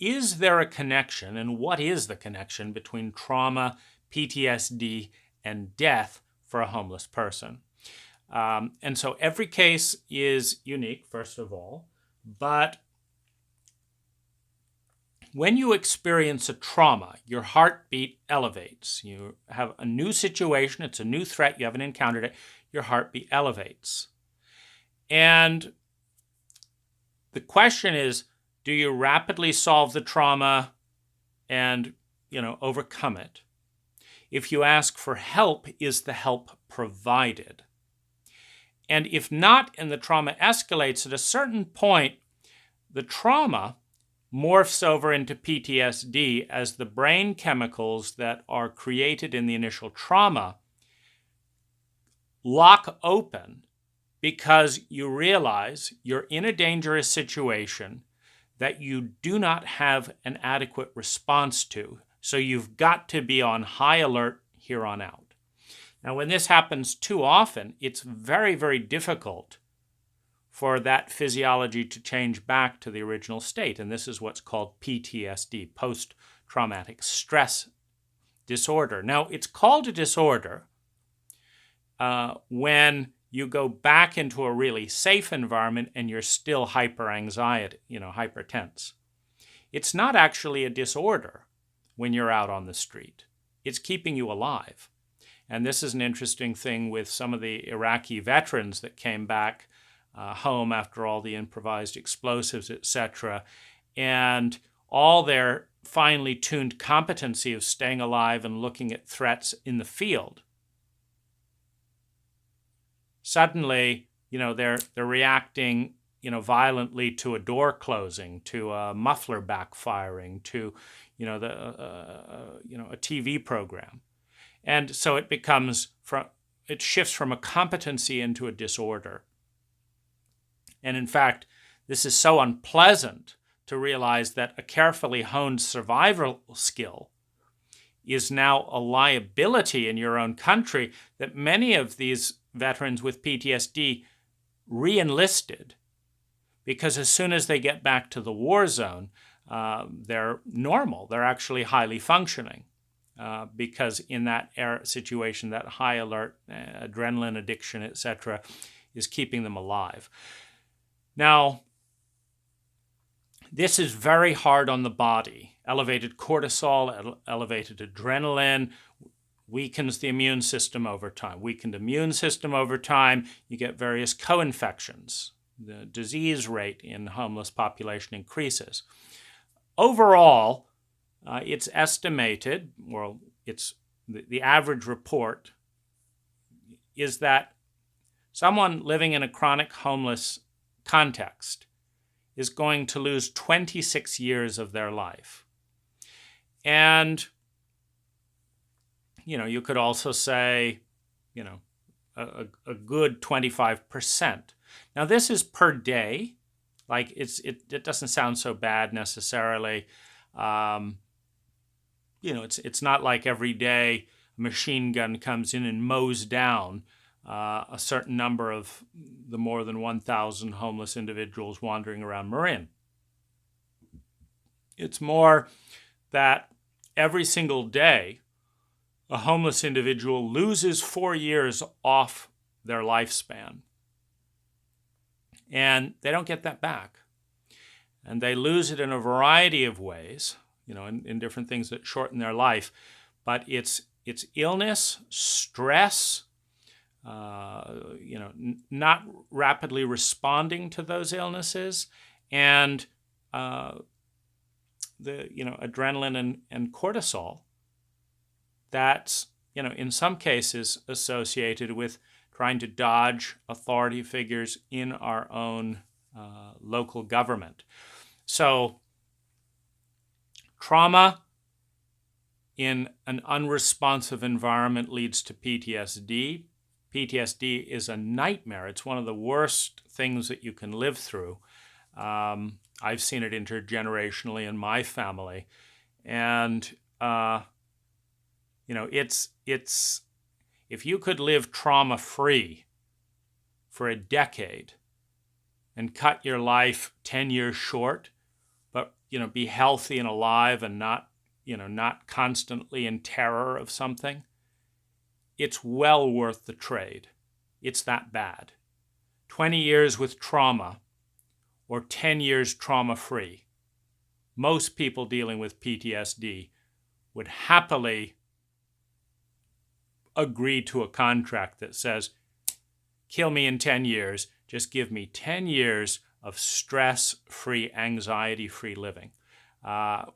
is there a connection, and what is the connection between trauma, PTSD, and death for a homeless person? And so every case is unique, first of all, but when you experience a trauma, your heartbeat elevates. You have a new situation, it's a new threat, you haven't encountered it, your heartbeat elevates. And the question is, do you rapidly solve the trauma and, overcome it? If you ask for help, is the help provided? And if not, and the trauma escalates, at a certain point, the trauma morphs over into PTSD as the brain chemicals that are created in the initial trauma lock open because you realize you're in a dangerous situation that you do not have an adequate response to. So you've got to be on high alert here on out. Now, when this happens too often, it's very, very difficult for that physiology to change back to the original state. And this is what's called PTSD, post-traumatic stress disorder. Now, it's called a disorder when you go back into a really safe environment and you're still hypertense. It's not actually a disorder when you're out on the street. It's keeping you alive. And this is an interesting thing with some of the Iraqi veterans that came back home after all the improvised explosives, etc., and all their finely tuned competency of staying alive and looking at threats in the field. Suddenly, they're reacting, violently to a door closing, to a muffler backfiring, to, a TV program, and so it shifts from a competency into a disorder. And in fact, this is so unpleasant to realize that a carefully honed survival skill is now a liability in your own country, that many of these veterans with PTSD re-enlisted because as soon as they get back to the war zone, they're normal. They're actually highly functioning because in that situation, that high alert, adrenaline addiction, etc., is keeping them alive. Now, this is very hard on the body. Elevated cortisol, elevated adrenaline weakens the immune system over time. Weakened immune system over time, you get various co-infections. The disease rate in homeless population increases. Overall, it's estimated, or it's the average report is that someone living in a chronic homeless context is going to lose 26 years of their life. And, you could also say, a good 25%. Now, this is per day. Like, it doesn't sound so bad necessarily. It's not like every day a machine gun comes in and mows down a certain number of the more than 1,000 homeless individuals wandering around Marin. It's more that every single day, a homeless individual loses 4 years off their lifespan. And they don't get that back. And they lose it in a variety of ways, in different things that shorten their life. But it's illness, stress, not rapidly responding to those illnesses, and the adrenaline and cortisol that's in some cases associated with trying to dodge authority figures in our own local government. So trauma in an unresponsive environment leads to PTSD. PTSD is a nightmare. It's one of the worst things that you can live through. I've seen it intergenerationally in my family. And, it's if you could live trauma-free for a decade and cut your life 10 years short, but be healthy and alive and not constantly in terror of something, it's well worth the trade. It's that bad. 20 years with trauma or 10 years trauma-free. Most people dealing with PTSD would happily agree to a contract that says, kill me in 10 years, just give me 10 years of stress-free, anxiety-free living,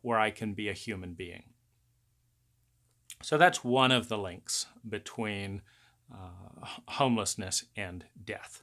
where I can be a human being. So that's one of the links between homelessness and death.